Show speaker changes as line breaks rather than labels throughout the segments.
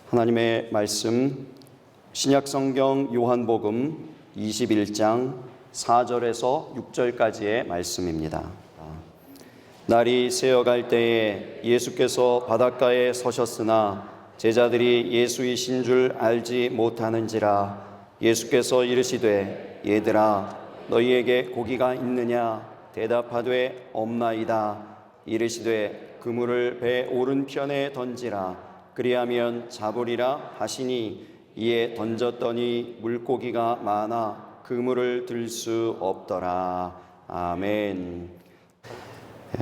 하나님의 말씀 신약성경 요한복음 21장 4절에서 6절까지의 말씀입니다. 날이 새어갈 때에 예수께서 바닷가에 서셨으나 제자들이 예수이신 줄 알지 못하는지라. 예수께서 이르시되 얘들아 너희에게 고기가 있느냐? 대답하되 없나이다. 이르시되 그물을 배 오른편에 던지라. 그리하면 잡으리라 하시니 이에 던졌더니 물고기가 많아 그물을 들 수 없더라. 아멘.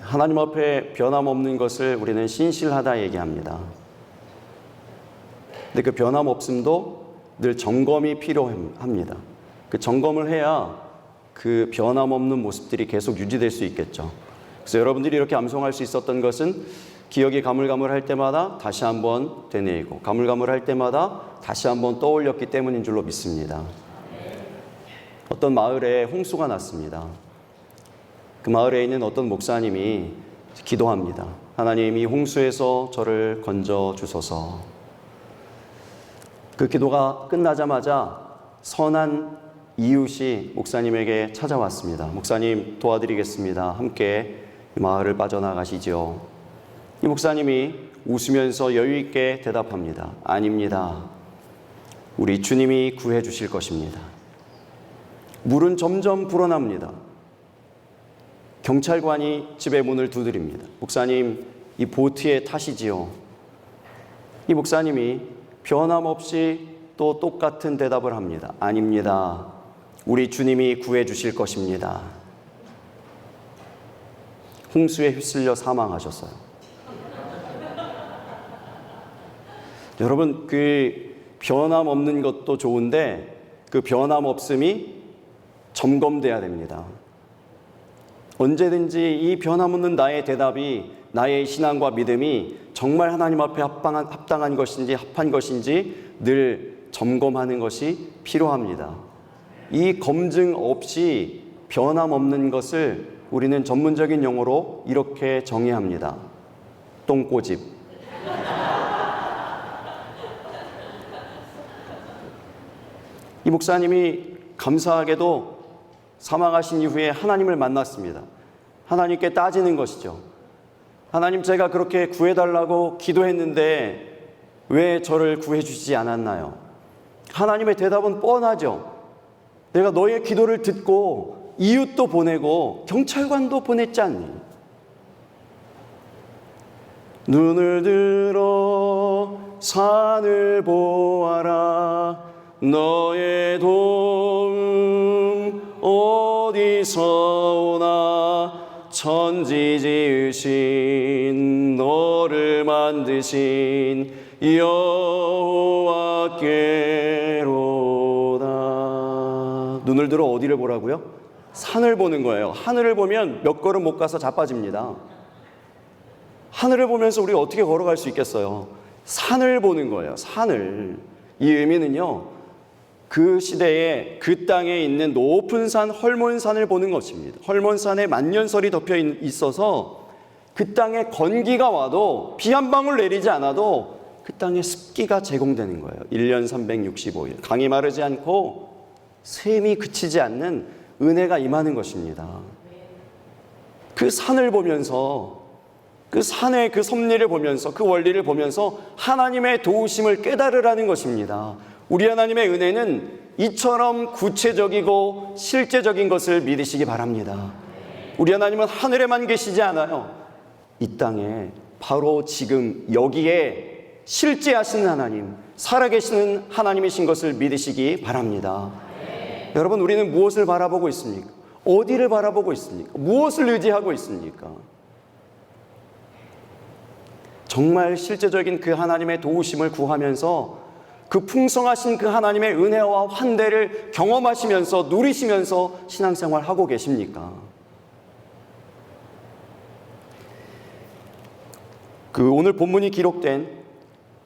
하나님 앞에 변함없는 것을 우리는 신실하다 얘기합니다. 근데 그 변함없음도 늘 점검이 필요합니다. 그 점검을 해야 그 변함없는 모습들이 계속 유지될 수 있겠죠. 그래서 여러분들이 이렇게 암송할 수 있었던 것은 기억이 가물가물할 때마다 다시 한번 되뇌이고 가물가물할 때마다 다시 한번 떠올렸기 때문인 줄로 믿습니다. 어떤 마을에 홍수가 났습니다. 그 마을에 있는 어떤 목사님이 기도합니다. 하나님, 이 홍수에서 저를 건져 주소서. 그 기도가 끝나자마자 선한 이웃이 목사님에게 찾아왔습니다. 목사님, 도와드리겠습니다. 함께 이 마을을 빠져나가시죠. 이 목사님이 웃으면서 여유 있게 대답합니다. 아닙니다. 우리 주님이 구해 주실 것입니다. 물은 점점 불어납니다. 경찰관이 집의 문을 두드립니다. 목사님, 이 보트에 타시지요. 이 목사님이 변함없이 또 똑같은 대답을 합니다. 아닙니다. 우리 주님이 구해 주실 것입니다. 홍수에 휩쓸려 사망하셨어요. 여러분, 그 변함없는 것도 좋은데 그 변함없음이 점검돼야 됩니다. 언제든지 이 변함없는 나의 대답이, 나의 신앙과 믿음이 정말 하나님 앞에 합당한 것인지 합한 것인지 늘 점검하는 것이 필요합니다. 이 검증 없이 변함없는 것을 우리는 전문적인 용어로 이렇게 정의합니다. 똥꼬집. 이 목사님이 감사하게도 사망하신 이후에 하나님을 만났습니다. 하나님께 따지는 것이죠. 하나님, 제가 그렇게 구해달라고 기도했는데 왜 저를 구해주시지 않았나요? 하나님의 대답은 뻔하죠. 내가 너의 기도를 듣고 이웃도 보내고 경찰관도 보냈지 않니? 눈을 들어 산을 보아라. 너의 도움 어디서 오나? 천지 지으신 너를 만드신 여호와께로다. 눈을 들어 어디를 보라고요? 산을 보는 거예요. 하늘을 보면 몇 걸음 못 가서 자빠집니다. 하늘을 보면서 우리가 어떻게 걸어갈 수 있겠어요? 산을 보는 거예요. 산을. 이 의미는요, 그 시대에 그 땅에 있는 높은 산, 헐몬산을 보는 것입니다. 헐몬산에 만년설이 덮여 있어서 그 땅에 건기가 와도 비 한 방울 내리지 않아도 그 땅에 습기가 제공되는 거예요. 1년 365일. 강이 마르지 않고 샘이 그치지 않는 은혜가 임하는 것입니다. 그 산을 보면서, 그 산의 그 섭리를 보면서, 그 원리를 보면서 하나님의 도우심을 깨달으라는 것입니다. 우리 하나님의 은혜는 이처럼 구체적이고 실제적인 것을 믿으시기 바랍니다. 우리 하나님은 하늘에만 계시지 않아요. 이 땅에 바로 지금 여기에 실제하시는 하나님, 살아계시는 하나님이신 것을 믿으시기 바랍니다. 여러분, 우리는 무엇을 바라보고 있습니까? 어디를 바라보고 있습니까? 무엇을 의지하고 있습니까? 정말 실제적인 그 하나님의 도우심을 구하면서 그 풍성하신 그 하나님의 은혜와 환대를 경험하시면서 누리시면서 신앙생활하고 계십니까? 그 오늘 본문이 기록된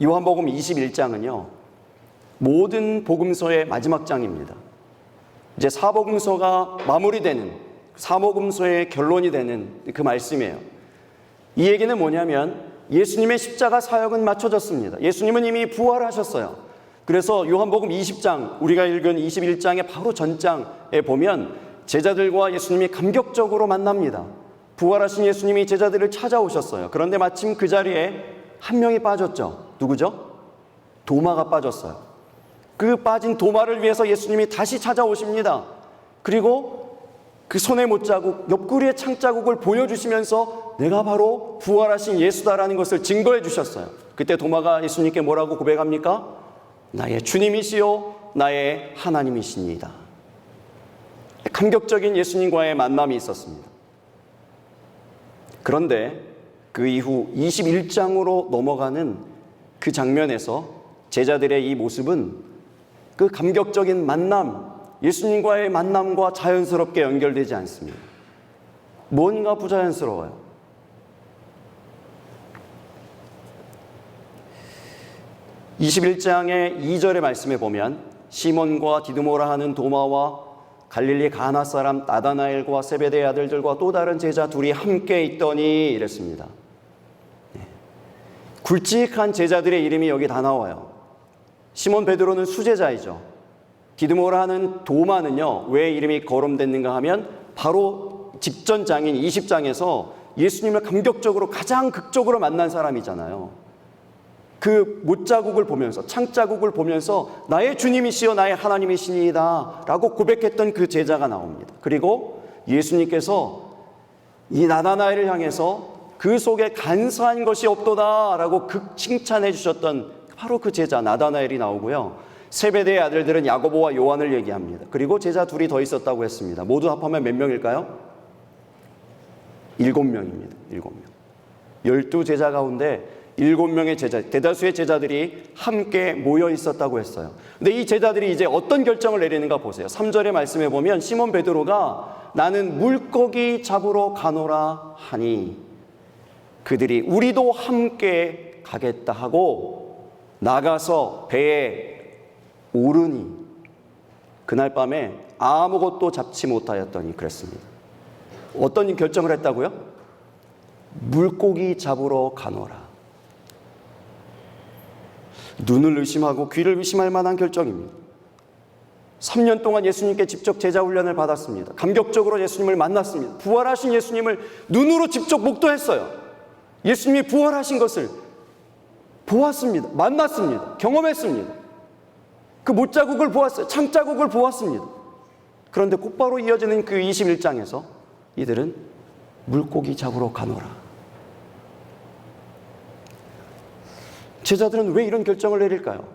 요한복음 21장은요, 모든 복음서의 마지막 장입니다. 이제 사복음서가 마무리되는, 사복음서의 결론이 되는 그 말씀이에요. 이 얘기는 뭐냐면 예수님의 십자가 사역은 마쳐졌습니다. 예수님은 이미 부활하셨어요. 그래서 요한복음 20장, 우리가 읽은 21장의 바로 전장에 보면 제자들과 예수님이 감격적으로 만납니다. 부활하신 예수님이 제자들을 찾아오셨어요. 그런데 마침 그 자리에 한 명이 빠졌죠. 누구죠? 도마가 빠졌어요. 그 빠진 도마를 위해서 예수님이 다시 찾아오십니다. 그리고 그 손의 못자국, 옆구리의 창자국을 보여주시면서 내가 바로 부활하신 예수다라는 것을 증거해 주셨어요. 그때 도마가 예수님께 뭐라고 고백합니까? 나의 주님이시요 나의 하나님이시니이다. 감격적인 예수님과의 만남이 있었습니다. 그런데 그 이후 21장으로 넘어가는 그 장면에서 제자들의 이 모습은 그 감격적인 만남, 예수님과의 만남과 자연스럽게 연결되지 않습니다. 뭔가 부자연스러워요. 21장의 2절의 말씀에 보면 시몬과 디드모라 하는 도마와 갈릴리 가나 사람 나다나엘과 세베대의 아들들과 또 다른 제자 둘이 함께 있더니 이랬습니다. 굵직한 제자들의 이름이 여기 다 나와요. 시몬 베드로는 수제자이죠. 디드모라 하는 도마는요, 왜 이름이 거론됐는가 하면 바로 직전 장인 20장에서 예수님을 감격적으로 가장 극적으로 만난 사람이잖아요. 그 못자국을 보면서, 창자국을 보면서 나의 주님이시여 나의 하나님이시니이다 라고 고백했던 그 제자가 나옵니다. 그리고 예수님께서 이 나다나엘을 향해서 그 속에 간사한 것이 없도다 라고 칭찬해 주셨던 바로 그 제자 나다나엘이 나오고요. 세베대의 아들들은 야고보와 요한을 얘기합니다. 그리고 제자 둘이 더 있었다고 했습니다. 모두 합하면 몇 명일까요? 7명입니다. 7명. 12제자 가운데 7명의 제자, 대다수의 제자들이 함께 모여 있었다고 했어요. 근데 이 제자들이 이제 어떤 결정을 내리는가 보세요. 3절의 말씀에 보면 시몬 베드로가 나는 물고기 잡으러 가노라 하니 그들이 우리도 함께 가겠다 하고 나가서 배에 오르니 그날 밤에 아무것도 잡지 못하였더니 그랬습니다. 어떤 결정을 했다고요? 물고기 잡으러 가노라. 눈을 의심하고 귀를 의심할 만한 결정입니다. 3년 동안 예수님께 직접 제자 훈련을 받았습니다. 감격적으로 예수님을 만났습니다. 부활하신 예수님을 눈으로 직접 목도했어요. 예수님이 부활하신 것을 보았습니다. 만났습니다. 경험했습니다. 그 못자국을 보았어요. 창자국을 보았습니다. 그런데 곧바로 이어지는 그 21장에서 이들은 물고기 잡으러 가노라. 제자들은 왜 이런 결정을 내릴까요?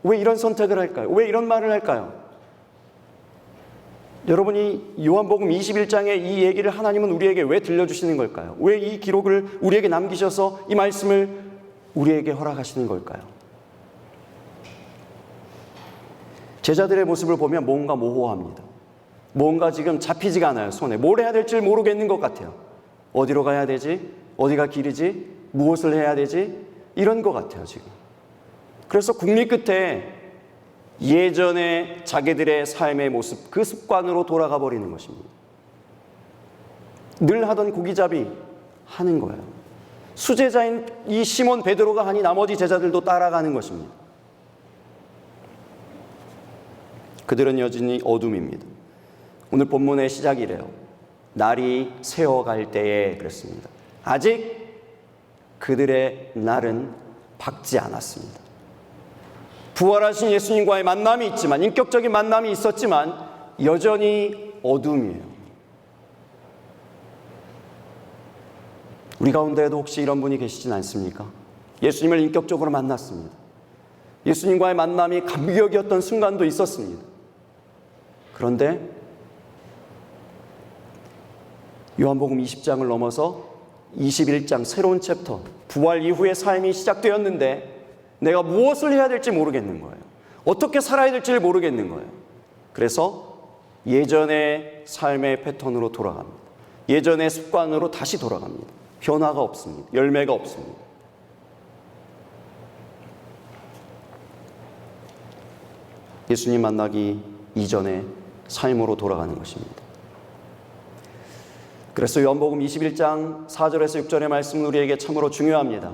왜 이런 선택을 할까요? 왜 이런 말을 할까요? 여러분이 요한복음 21장의 이 얘기를 하나님은 우리에게 왜 들려주시는 걸까요? 왜 이 기록을 우리에게 남기셔서 이 말씀을 우리에게 허락하시는 걸까요? 제자들의 모습을 보면 뭔가 모호합니다. 뭔가 지금 잡히지가 않아요, 손에. 뭘 해야 될지 모르겠는 것 같아요. 어디로 가야 되지? 어디가 길이지? 무엇을 해야 되지? 이런 것 같아요, 지금. 그래서 국리 끝에 예전의 자기들의 삶의 모습, 그 습관으로 돌아가 버리는 것입니다. 늘 하던 고기잡이 하는 거예요. 수제자인 이 시몬 베드로가 하니 나머지 제자들도 따라가는 것입니다. 그들은 여전히 어둠입니다. 오늘 본문의 시작이래요. 날이 새어갈 때에 그랬습니다. 아직 그들의 날은 밝지 않았습니다. 부활하신 예수님과의 만남이 있지만, 인격적인 만남이 있었지만 여전히 어둠이에요. 우리 가운데에도 혹시 이런 분이 계시진 않습니까? 예수님을 인격적으로 만났습니다. 예수님과의 만남이 감격이었던 순간도 있었습니다. 그런데 요한복음 20장을 넘어서 21장 새로운 챕터, 부활 이후의 삶이 시작되었는데 내가 무엇을 해야 될지 모르겠는 거예요. 어떻게 살아야 될지를 모르겠는 거예요. 그래서 예전의 삶의 패턴으로 돌아갑니다. 예전의 습관으로 다시 돌아갑니다. 변화가 없습니다. 열매가 없습니다. 예수님 만나기 이전의 삶으로 돌아가는 것입니다. 그래서 요한복음 21장 4절에서 6절의 말씀은 우리에게 참으로 중요합니다.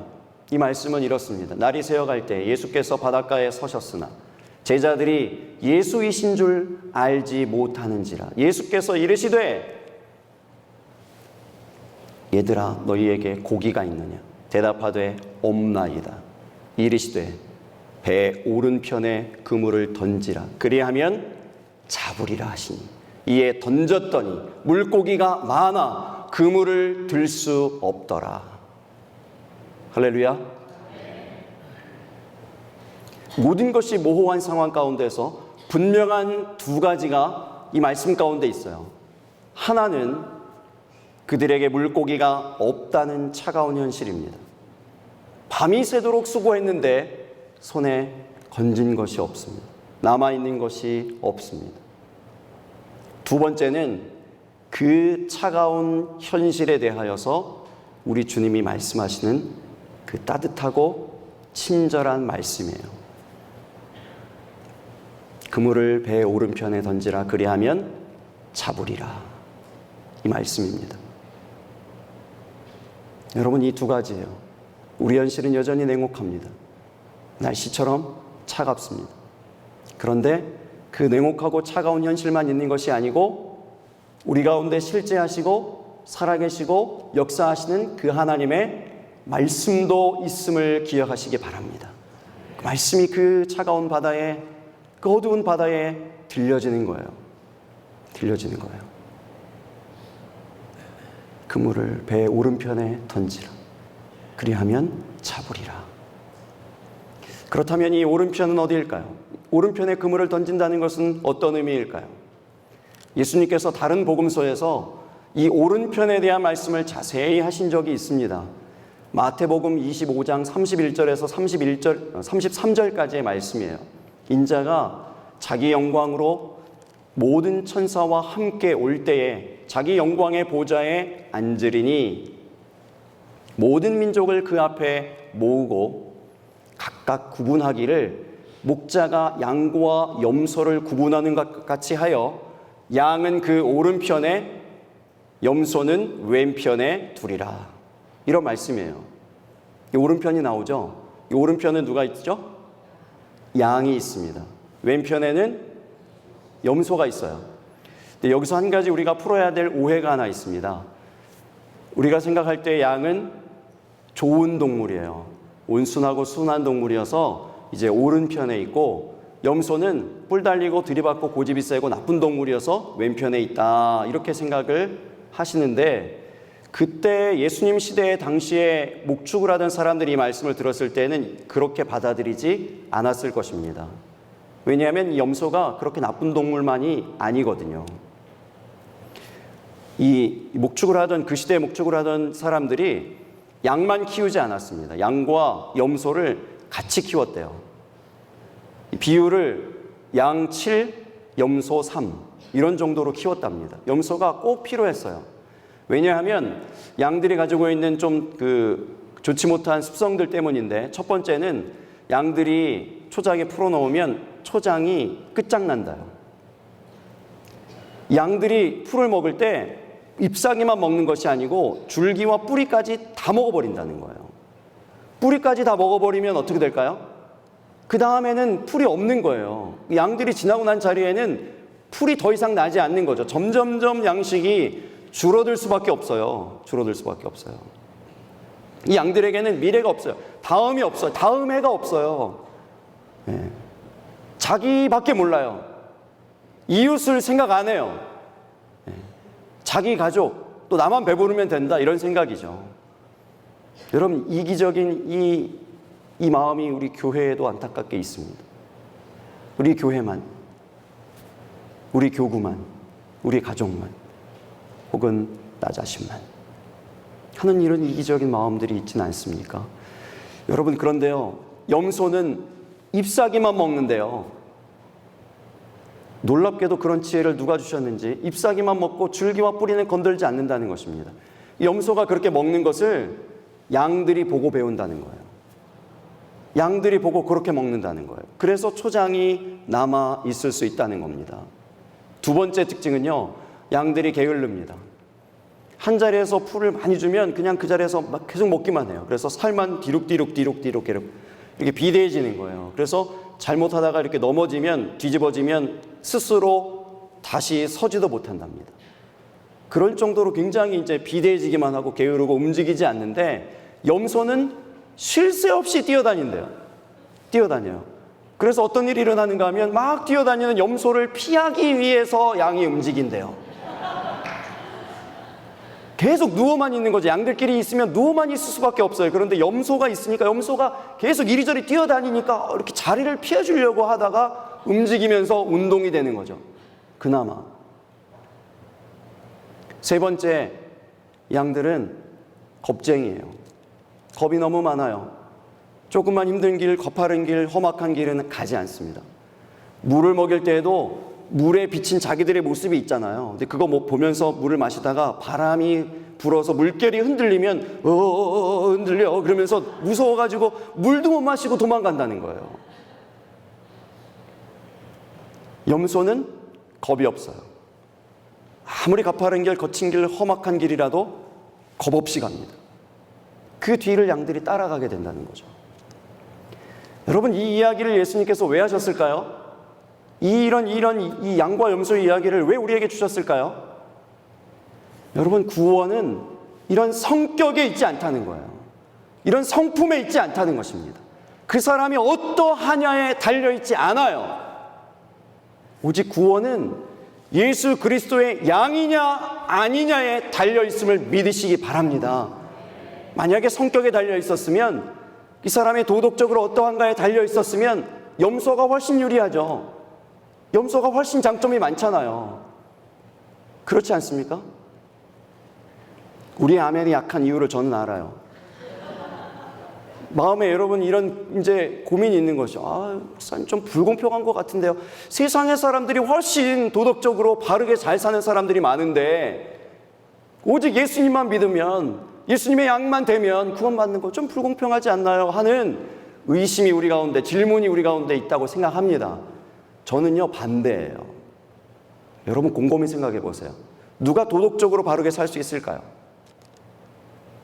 이 말씀은 이렇습니다. 날이 새어갈 때 예수께서 바닷가에 서셨으나 제자들이 예수이신 줄 알지 못하는지라. 예수께서 이르시되 얘들아 너희에게 고기가 있느냐? 대답하되 없나이다. 이르시되 배 오른편에 그물을 던지라. 그리하면 잡으리라 하시니 이에 던졌더니 물고기가 많아 그물을 들 수 없더라. 할렐루야. 모든 것이 모호한 상황 가운데서 분명한 두 가지가 이 말씀 가운데 있어요. 하나는 그들에게 물고기가 없다는 차가운 현실입니다. 밤이 새도록 수고했는데 손에 건진 것이 없습니다. 남아있는 것이 없습니다. 두 번째는 그 차가운 현실에 대하여서 우리 주님이 말씀하시는 그 따뜻하고 친절한 말씀이에요. 그물을 배 오른편에 던지라. 그리하면 잡으리라. 이 말씀입니다. 여러분, 이 두 가지예요. 우리 현실은 여전히 냉혹합니다. 날씨처럼 차갑습니다. 그런데 그 냉혹하고 차가운 현실만 있는 것이 아니고 우리 가운데 실제하시고 살아계시고 역사하시는 그 하나님의 말씀도 있음을 기억하시기 바랍니다. 그 말씀이 그 차가운 바다에, 그 어두운 바다에 들려지는 거예요. 들려지는 거예요. 그물을 배 오른편에 던지라. 그리하면 잡으리라. 그렇다면 이 오른편은 어디일까요? 오른편에 그물을 던진다는 것은 어떤 의미일까요? 예수님께서 다른 복음서에서 이 오른편에 대한 말씀을 자세히 하신 적이 있습니다. 마태복음 25장 31절에서 33절까지의 말씀이에요. 인자가 자기 영광으로 모든 천사와 함께 올 때에 자기 영광의 보좌에 앉으리니 모든 민족을 그 앞에 모으고 각각 구분하기를 목자가 양과 염소를 구분하는 것 같이 하여 양은 그 오른편에 염소는 왼편에 두리라. 이런 말씀이에요. 이 오른편이 나오죠. 이 오른편은 누가 있죠? 양이 있습니다. 왼편에는 염소가 있어요. 근데 여기서 한 가지 우리가 풀어야 될 오해가 하나 있습니다. 우리가 생각할 때 양은 좋은 동물이에요. 온순하고 순한 동물이어서 이제 오른편에 있고, 염소는 뿔 달리고 들이받고 고집이 세고 나쁜 동물이어서 왼편에 있다, 이렇게 생각을 하시는데, 그때 예수님 시대에 당시에 목축을 하던 사람들이 이 말씀을 들었을 때는 그렇게 받아들이지 않았을 것입니다. 왜냐하면 염소가 그렇게 나쁜 동물만이 아니거든요. 이 목축을 하던, 그 시대에 목축을 하던 사람들이 양만 키우지 않았습니다. 양과 염소를 같이 키웠대요. 비율을 양 7, 염소 3 이런 정도로 키웠답니다. 염소가 꼭 필요했어요. 왜냐하면 양들이 가지고 있는 좀 좋지 못한 습성들 때문인데, 첫 번째는 양들이 초장에 풀어놓으면 초장이 끝장난다요. 양들이 풀을 먹을 때 잎사귀만 먹는 것이 아니고 줄기와 뿌리까지 다 먹어버린다는 거예요. 뿌리까지 다 먹어버리면 어떻게 될까요? 그 다음에는 풀이 없는 거예요. 양들이 지나고 난 자리에는 풀이 더 이상 나지 않는 거죠. 점점점 양식이 줄어들 수밖에 없어요. 줄어들 수밖에 없어요. 이 양들에게는 미래가 없어요. 다음이 없어요. 다음 해가 없어요. 네. 자기밖에 몰라요. 이웃을 생각 안 해요. 네. 자기 가족, 또 나만 배부르면 된다, 이런 생각이죠. 여러분, 이기적인 이 마음이 우리 교회에도 안타깝게 있습니다. 우리 교회만, 우리 교구만, 우리 가족만, 혹은 나 자신만 하는 이런 이기적인 마음들이 있지는 않습니까? 여러분, 그런데요, 염소는 잎사귀만 먹는데요, 놀랍게도 그런 지혜를 누가 주셨는지 잎사귀만 먹고 줄기와 뿌리는 건들지 않는다는 것입니다. 염소가 그렇게 먹는 것을 양들이 보고 배운다는 거예요. 양들이 보고 그렇게 먹는다는 거예요. 그래서 초장이 남아 있을 수 있다는 겁니다. 두 번째 특징은요, 양들이 게을릅니다. 한 자리에서 풀을 많이 주면 그냥 그 자리에서 막 계속 먹기만 해요. 그래서 살만 뒤룩뒤룩 이렇게 비대해지는 거예요. 그래서 잘못하다가 이렇게 넘어지면, 뒤집어지면 스스로 다시 서지도 못한답니다. 그럴 정도로 굉장히 이제 비대해지기만 하고 게으르고 움직이지 않는데, 염소는 쉴 새 없이 뛰어다닌대요. 뛰어다녀요. 그래서 어떤 일이 일어나는가 하면 막 뛰어다니는 염소를 피하기 위해서 양이 움직인대요. 계속 누워만 있는 거죠. 양들끼리 있으면 누워만 있을 수밖에 없어요. 그런데 염소가 있으니까, 염소가 계속 이리저리 뛰어다니니까 이렇게 자리를 피해주려고 하다가 움직이면서 운동이 되는 거죠. 그나마. 세 번째, 양들은 겁쟁이에요. 겁이 너무 많아요. 조금만 힘든 길, 가파른 길, 험악한 길은 가지 않습니다. 물을 먹일 때에도 물에 비친 자기들의 모습이 있잖아요. 근데 그거 보면서 물을 마시다가 바람이 불어서 물결이 흔들리면 흔들려 그러면서 무서워가지고 물도 못 마시고 도망간다는 거예요. 염소는 겁이 없어요. 아무리 가파른 길, 거친 길, 험악한 길이라도 겁 없이 갑니다. 그 뒤를 양들이 따라가게 된다는 거죠. 여러분, 이 이야기를 예수님께서 왜 하셨을까요? 이런 이 양과 염소의 이야기를 왜 우리에게 주셨을까요? 여러분, 구원은 이런 성격에 있지 않다는 거예요. 이런 성품에 있지 않다는 것입니다. 그 사람이 어떠하냐에 달려있지 않아요. 오직 구원은 예수 그리스도의 양이냐 아니냐에 달려있음을 믿으시기 바랍니다. 만약에 성격에 달려있었으면, 이 사람이 도덕적으로 어떠한가에 달려있었으면 염소가 훨씬 유리하죠. 염소가 훨씬 장점이 많잖아요. 그렇지 않습니까? 우리 아멘이 약한 이유를 저는 알아요. 마음에 여러분 이런 이제 고민이 있는 거죠. 목사님 좀 불공평한 것 같은데요. 세상의 사람들이 훨씬 도덕적으로 바르게 잘 사는 사람들이 많은데, 오직 예수님만 믿으면, 예수님의 양만 되면 구원받는 거 좀 불공평하지 않나요? 하는 의심이 우리 가운데, 질문이 우리 가운데 있다고 생각합니다. 저는요, 반대예요. 여러분 곰곰이 생각해 보세요. 누가 도덕적으로 바르게 살 수 있을까요?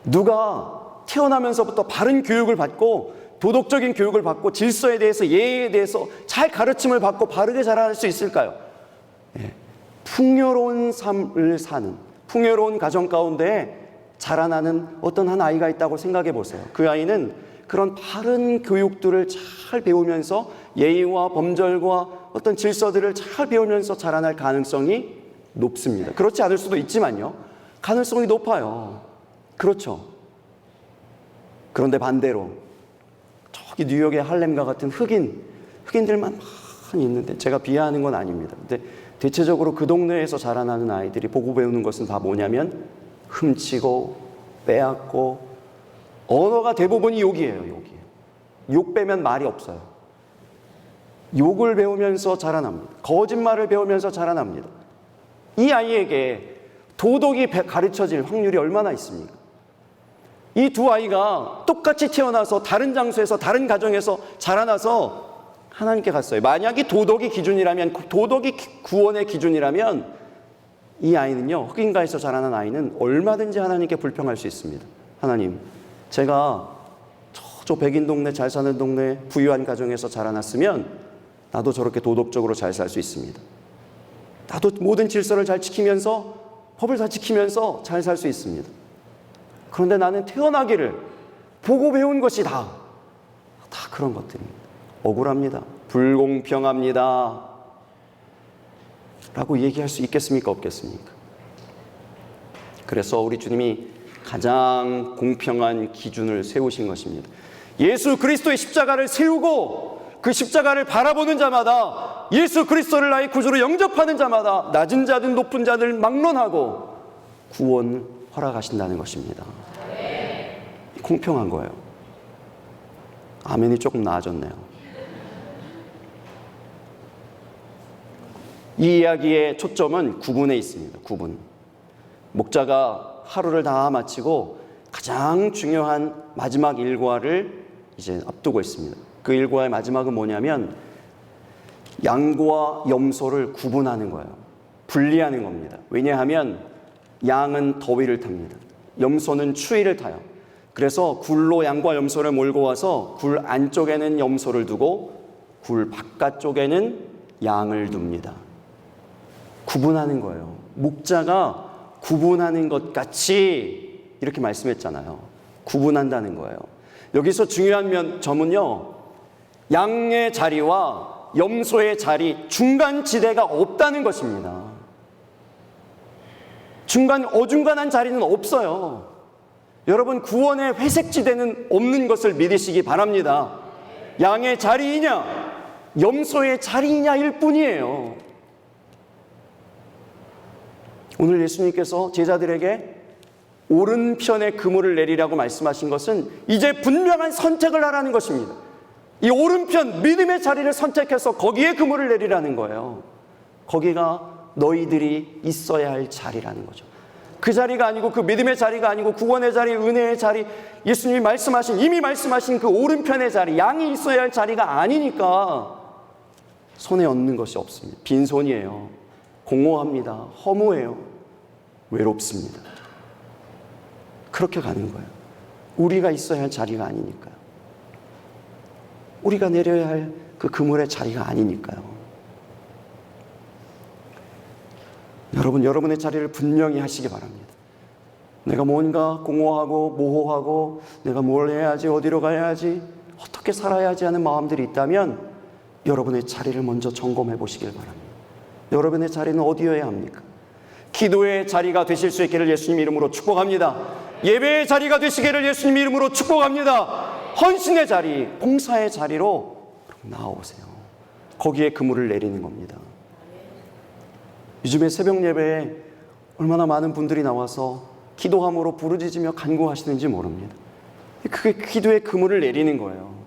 누가 태어나면서부터 바른 교육을 받고 도덕적인 교육을 받고 질서에 대해서, 예의에 대해서 잘 가르침을 받고 바르게 자랄 수 있을까요? 풍요로운 삶을 사는, 풍요로운 가정 가운데 자라나는 어떤 한 아이가 있다고 생각해 보세요. 그 아이는 그런 바른 교육들을 잘 배우면서 예의와 범절과 어떤 질서들을 잘 배우면서 자라날 가능성이 높습니다. 그렇지 않을 수도 있지만요, 가능성이 높아요. 그렇죠. 그런데 반대로 저기 뉴욕의 할렘과 같은 흑인들만 많이 있는데, 제가 비하하는 건 아닙니다. 근데 대체적으로 그 동네에서 자라나는 아이들이 보고 배우는 것은 다 뭐냐면 훔치고 빼앗고, 언어가 대부분이 욕이에요. 욕 빼면 말이 없어요. 욕을 배우면서 자라납니다. 거짓말을 배우면서 자라납니다. 이 아이에게 도덕이 가르쳐질 확률이 얼마나 있습니까? 이 두 아이가 똑같이 태어나서 다른 장소에서, 다른 가정에서 자라나서 하나님께 갔어요. 만약에 도덕이 기준이라면, 도덕이 구원의 기준이라면, 이 아이는요, 흑인가에서 자라난 아이는 얼마든지 하나님께 불평할 수 있습니다. 하나님, 제가 저 백인 동네, 잘 사는 동네, 부유한 가정에서 자라났으면 나도 저렇게 도덕적으로 잘 살 수 있습니다. 나도 모든 질서를 잘 지키면서, 법을 잘 지키면서 잘 살 수 있습니다. 그런데 나는 태어나기를 보고 배운 것이 다 그런 것들입니다. 억울합니다. 불공평합니다. 라고 얘기할 수 있겠습니까? 없겠습니까? 그래서 우리 주님이 가장 공평한 기준을 세우신 것입니다. 예수 그리스도의 십자가를 세우고 그 십자가를 바라보는 자마다, 예수 그리스도를 나의 구주로 영접하는 자마다 낮은 자든 높은 자들 막론하고 구원 허락하신다는 것입니다. 공평한 거예요. 아멘이 조금 나아졌네요. 이 이야기의 초점은 구분에 있습니다. 구분. 목자가 하루를 다 마치고 가장 중요한 마지막 일과를 이제 앞두고 있습니다. 그 일과의 마지막은 뭐냐면 양과 염소를 구분하는 거예요. 분리하는 겁니다. 왜냐하면 양은 더위를 탑니다. 염소는 추위를 타요. 그래서 굴로 양과 염소를 몰고 와서 굴 안쪽에는 염소를 두고 굴 바깥쪽에는 양을 둡니다. 구분하는 거예요. 목자가 구분하는 것 같이 이렇게 말씀했잖아요. 구분한다는 거예요. 여기서 중요한 점은요, 양의 자리와 염소의 자리, 중간 지대가 없다는 것입니다. 어중간한 자리는 없어요. 여러분, 구원의 회색 지대는 없는 것을 믿으시기 바랍니다. 양의 자리이냐, 염소의 자리이냐일 뿐이에요. 오늘 예수님께서 제자들에게 오른편에 그물을 내리라고 말씀하신 것은 이제 분명한 선택을 하라는 것입니다. 이 오른편 믿음의 자리를 선택해서 거기에 그물을 내리라는 거예요. 거기가 너희들이 있어야 할 자리라는 거죠. 그 자리가 아니고, 그 믿음의 자리가 아니고, 구원의 자리, 은혜의 자리, 예수님이 이미 말씀하신 그 오른편의 자리, 양이 있어야 할 자리가 아니니까 손에 얻는 것이 없습니다. 빈손이에요. 공허합니다. 허무해요. 외롭습니다. 그렇게 가는 거예요. 우리가 있어야 할 자리가 아니니까요. 우리가 내려야 할 그 그물의 자리가 아니니까요. 여러분, 여러분의 자리를 분명히 하시기 바랍니다. 내가 뭔가 공허하고 모호하고 내가 뭘 해야지, 어디로 가야지, 어떻게 살아야지 하는 마음들이 있다면 여러분의 자리를 먼저 점검해 보시길 바랍니다. 여러분의 자리는 어디여야 합니까? 기도의 자리가 되실 수 있기를 예수님 이름으로 축복합니다. 예배의 자리가 되시기를 예수님 이름으로 축복합니다. 헌신의 자리, 봉사의 자리로 나오세요. 거기에 그물을 내리는 겁니다. 요즘에 새벽 예배에 얼마나 많은 분들이 나와서 기도함으로 부르짖으며 간구하시는지 모릅니다. 그게 기도의 그물을 내리는 거예요.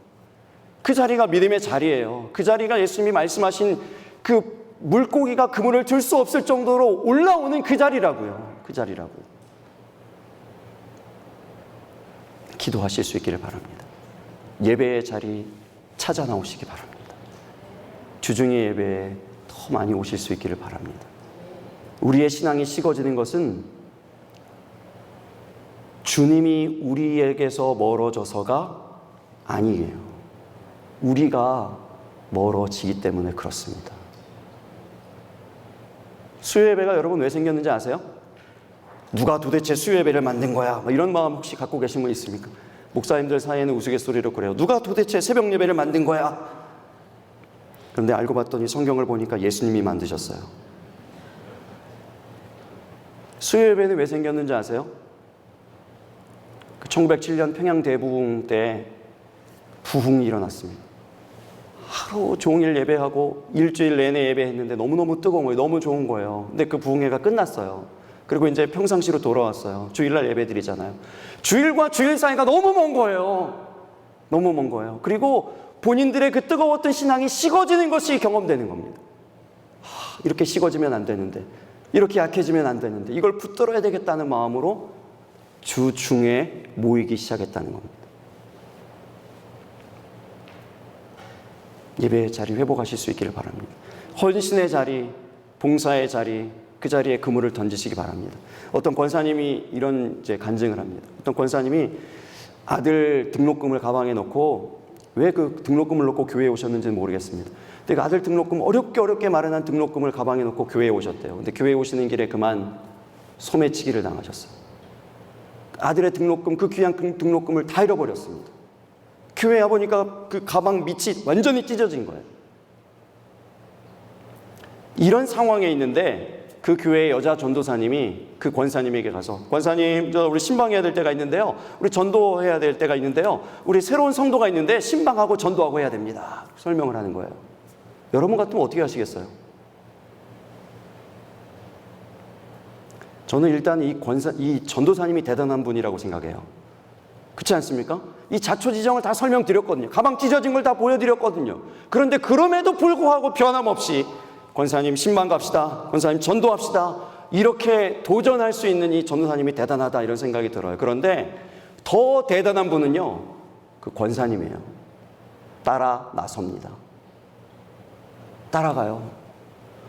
그 자리가 믿음의 자리예요. 그 자리가 예수님이 말씀하신 그 물고기가 그물을 들 수 없을 정도로 올라오는 그 자리라고요. 그 자리라고. 기도하실 수 있기를 바랍니다. 예배의 자리 찾아 나오시기 바랍니다. 주중의 예배에 더 많이 오실 수 있기를 바랍니다. 우리의 신앙이 식어지는 것은 주님이 우리에게서 멀어져서가 아니에요. 우리가 멀어지기 때문에 그렇습니다. 수요예배가 여러분 왜 생겼는지 아세요? 누가 도대체 수요예배를 만든 거야? 이런 마음 혹시 갖고 계신 분 있습니까? 목사님들 사이에는 우스갯소리로 그래요. 누가 도대체 새벽 예배를 만든 거야? 그런데 알고 봤더니 성경을 보니까 예수님이 만드셨어요. 수요예배는 왜 생겼는지 아세요? 1907년 평양 대부흥 때 부흥이 일어났습니다. 하루 종일 예배하고 일주일 내내 예배했는데 너무너무 뜨거운 거예요. 너무 좋은 거예요. 근데 그 부흥회가 끝났어요. 그리고 이제 평상시로 돌아왔어요. 주일날 예배 드리잖아요. 주일과 주일 사이가 너무 먼 거예요. 너무 먼 거예요. 그리고 본인들의 그 뜨거웠던 신앙이 식어지는 것이 경험되는 겁니다. 이렇게 식어지면 안 되는데, 이렇게 약해지면 안 되는데, 이걸 붙들어야 되겠다는 마음으로 주중에 모이기 시작했다는 겁니다. 예배의 자리 회복하실 수 있기를 바랍니다. 헌신의 자리, 봉사의 자리, 그 자리에 그물을 던지시기 바랍니다. 어떤 권사님이 이런 이제 간증을 합니다. 어떤 권사님이 아들 등록금을 가방에 넣고, 왜 그 등록금을 넣고 교회에 오셨는지는 모르겠습니다. 근데 그 아들 등록금, 어렵게 마련한 등록금을 가방에 넣고 교회에 오셨대요. 근데 교회에 오시는 길에 그만 소매치기를 당하셨어요. 아들의 등록금, 그 귀한 등록금을 다 잃어버렸습니다. 교회에 와보니까 그 가방 밑이 완전히 찢어진 거예요. 이런 상황에 있는데 그 교회의 여자 전도사님이 그 권사님에게 가서, 권사님, 우리 신방해야 될 때가 있는데요, 우리 전도해야 될 때가 있는데요, 우리 새로운 성도가 있는데 신방하고 전도하고 해야 됩니다. 설명을 하는 거예요. 여러분 같으면 어떻게 하시겠어요? 저는 일단 이 전도사님이 대단한 분이라고 생각해요. 그렇지 않습니까? 이 자초지정을 다 설명드렸거든요. 가방 찢어진 걸 다 보여드렸거든요. 그런데 그럼에도 불구하고 변함없이 권사님 신방 갑시다, 권사님 전도합시다, 이렇게 도전할 수 있는 이 전도사님이 대단하다, 이런 생각이 들어요. 그런데 더 대단한 분은요, 그 권사님이에요. 따라 나섭니다. 따라가요.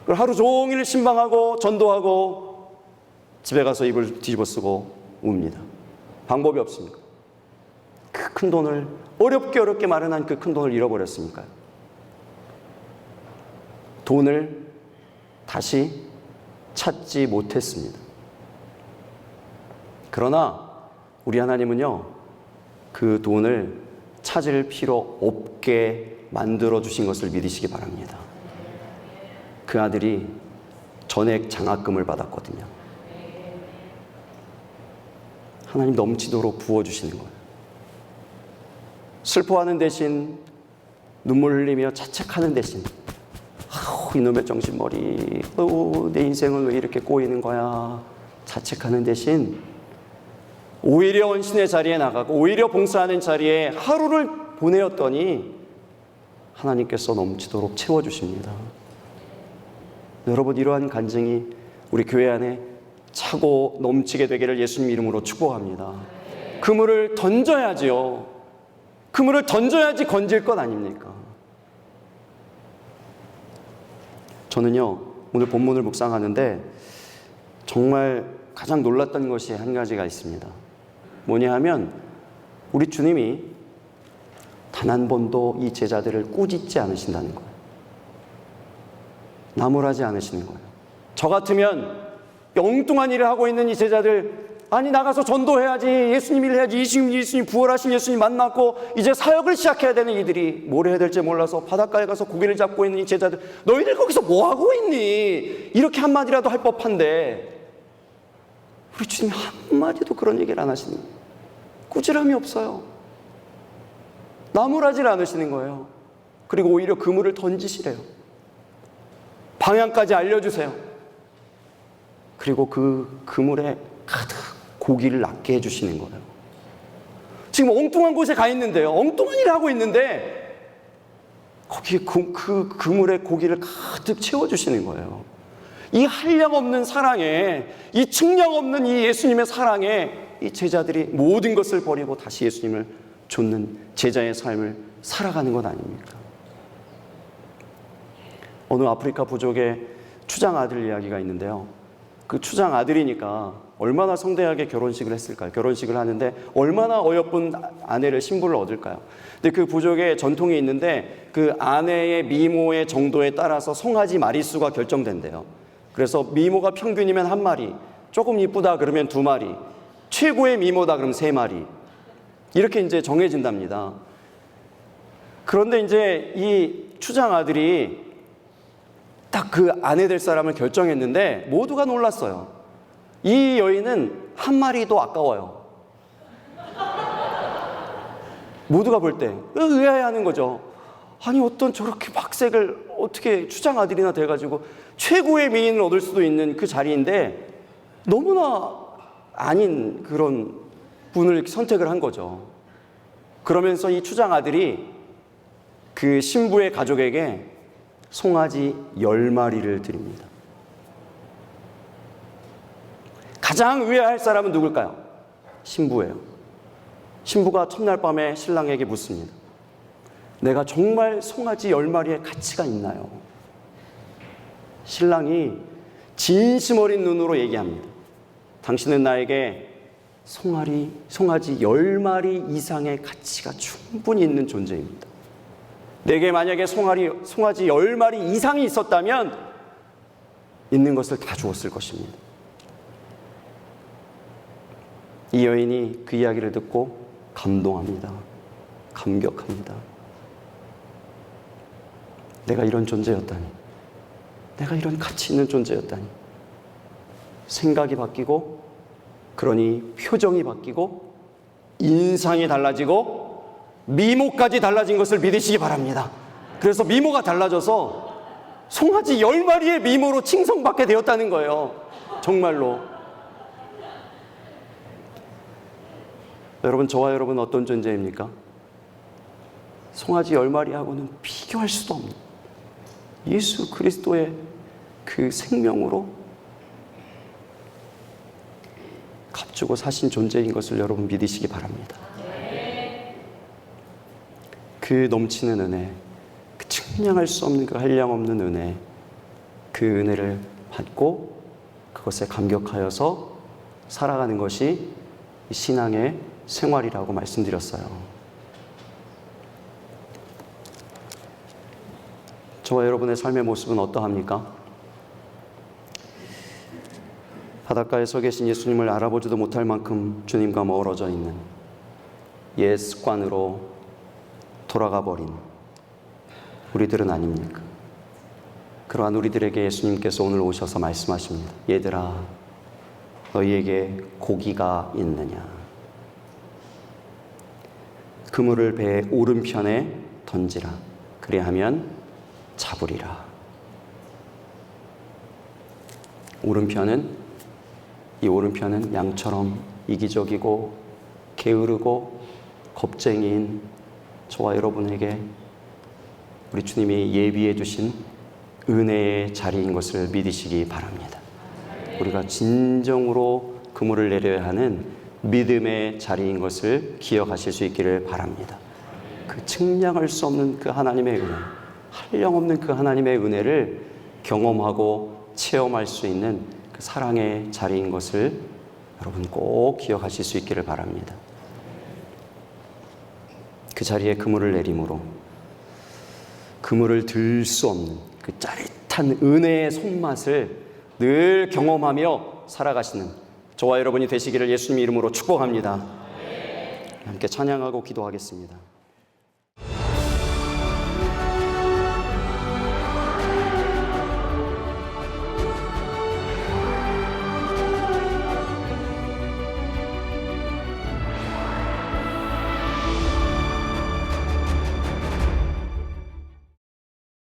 하루 종일 신방하고 전도하고 집에 가서 이불 뒤집어 쓰고 웁니다. 방법이 없습니까? 그 큰 돈을, 어렵게 마련한 그 큰 돈을 잃어버렸으니까요. 돈을 다시 찾지 못했습니다. 그러나 우리 하나님은요, 그 돈을 찾을 필요 없게 만들어 주신 것을 믿으시기 바랍니다. 그 아들이 전액 장학금을 받았거든요. 하나님 넘치도록 부어주시는 거예요. 슬퍼하는 대신, 눈물 흘리며 자책하는 대신, 이놈의 정신머리, 내 인생은 왜 이렇게 꼬이는 거야, 자책하는 대신 오히려 헌신의 자리에 나가고 오히려 봉사하는 자리에 하루를 보내었더니 하나님께서 넘치도록 채워주십니다. 여러분, 이러한 간증이 우리 교회 안에 차고 넘치게 되기를 예수님 이름으로 축복합니다. 그물을 던져야지요. 그물을 던져야지 건질 것 아닙니까? 저는요, 오늘 본문을 묵상하는데 정말 가장 놀랐던 것이 한 가지가 있습니다. 뭐냐 하면 우리 주님이 단 한 번도 이 제자들을 꾸짖지 않으신다는 거예요. 나무라지 않으시는 거예요. 저 같으면 엉뚱한 일을 하고 있는 이 제자들, 아니 나가서 전도해야지, 예수님 일 해야지, 예수님 부활하신 예수님 만났고 이제 사역을 시작해야 되는 이들이 뭘 해야 될지 몰라서 바닷가에 가서 고기를 잡고 있는 이 제자들, 너희들 거기서 뭐 하고 있니? 이렇게 한마디라도 할 법한데 우리 주님이 한마디도 그런 얘기를 안 하시는 거예요. 꾸지람이 없어요. 나무라질 않으시는 거예요. 그리고 오히려 그물을 던지시래요. 방향까지 알려주세요. 그리고 그 그물에 가득 고기를 낚게 해주시는 거예요. 지금 엉뚱한 곳에 가 있는데요, 엉뚱한 일을 하고 있는데 거기에 그 그물에 고기를 가득 채워주시는 거예요. 이 한량 없는 사랑에, 이 측량 없는 이 예수님의 사랑에 이 제자들이 모든 것을 버리고 다시 예수님을 좇는 제자의 삶을 살아가는 것 아닙니까? 어느 아프리카 부족의 추장 아들 이야기가 있는데요, 그 추장 아들이니까 얼마나 성대하게 결혼식을 했을까요? 결혼식을 하는데 얼마나 어여쁜 아내를, 신부를 얻을까요? 근데 그 부족의 전통이 있는데 그 아내의 미모의 정도에 따라서 송아지 마리수가 결정된대요. 그래서 미모가 평균이면 1마리, 조금 이쁘다 그러면 2마리, 최고의 미모다 그러면 3마리, 이렇게 이제 정해진답니다. 그런데 이제 이 추장 아들이 딱 그 아내 될 사람을 결정했는데 모두가 놀랐어요. 이 여인은 1마리도 아까워요. 모두가 볼 때 의아해하는 거죠. 아니 어떤 저렇게 박색을 어떻게 추장 아들이나 돼가지고 최고의 미인을 얻을 수도 있는 그 자리인데 너무나 아닌 그런 분을 선택을 한 거죠. 그러면서 이 추장 아들이 그 신부의 가족에게 송아지 10마리를 드립니다. 가장 의아할 사람은 누굴까요? 신부예요. 신부가 첫날 밤에 신랑에게 묻습니다. 내가 정말 송아지 10마리의 가치가 있나요? 신랑이 진심 어린 눈으로 얘기합니다. 당신은 나에게 송아지 10마리 이상의 가치가 충분히 있는 존재입니다. 내게 만약에 송아지 10마리 이상이 있었다면 있는 것을 다 주었을 것입니다. 이 여인이 그 이야기를 듣고 감동합니다. 감격합니다. 내가 이런 존재였다니, 내가 이런 가치 있는 존재였다니. 생각이 바뀌고, 그러니 표정이 바뀌고, 인상이 달라지고, 미모까지 달라진 것을 믿으시기 바랍니다. 그래서 미모가 달라져서 송아지 10마리의 미모로 칭송받게 되었다는 거예요. 정말로. 여러분, 저와 여러분은 어떤 존재입니까? 송아지 10마리하고는 비교할 수도 없는 예수 그리스도의 그 생명으로 값주고 사신 존재인 것을 여러분 믿으시기 바랍니다. 그 넘치는 은혜, 그 측량할 수 없는 그 한량 없는 은혜, 그 은혜를 받고 그것에 감격하여서 살아가는 것이 신앙의 생활이라고 말씀드렸어요. 저와 여러분의 삶의 모습은 어떠합니까? 바닷가에 서 계신 예수님을 알아보지도 못할 만큼 주님과 멀어져 있는 옛 습관으로 돌아가 버린 우리들은 아닙니까? 그러한 우리들에게 예수님께서 오늘 오셔서 말씀하십니다. 얘들아, 너희에게 고기가 있느냐? 그물을 배 오른편에 던지라. 그리하면 잡으리라. 이 오른편은 양처럼 이기적이고 게으르고 겁쟁이인 저와 여러분에게 우리 주님이 예비해 주신 은혜의 자리인 것을 믿으시기 바랍니다. 우리가 진정으로 그물을 내려야 하는 믿음의 자리인 것을 기억하실 수 있기를 바랍니다. 그 측량할 수 없는 그 하나님의 은혜, 한량없는 그 하나님의 은혜를 경험하고 체험할 수 있는 그 사랑의 자리인 것을 여러분 꼭 기억하실 수 있기를 바랍니다. 그 자리에 그물을 내림으로 그물을 들 수 없는 그 짜릿한 은혜의 손맛을 늘 경험하며 살아가시는 저와 여러분이 되시기를 예수님 이름으로 축복합니다. 함께 찬양하고 기도하겠습니다.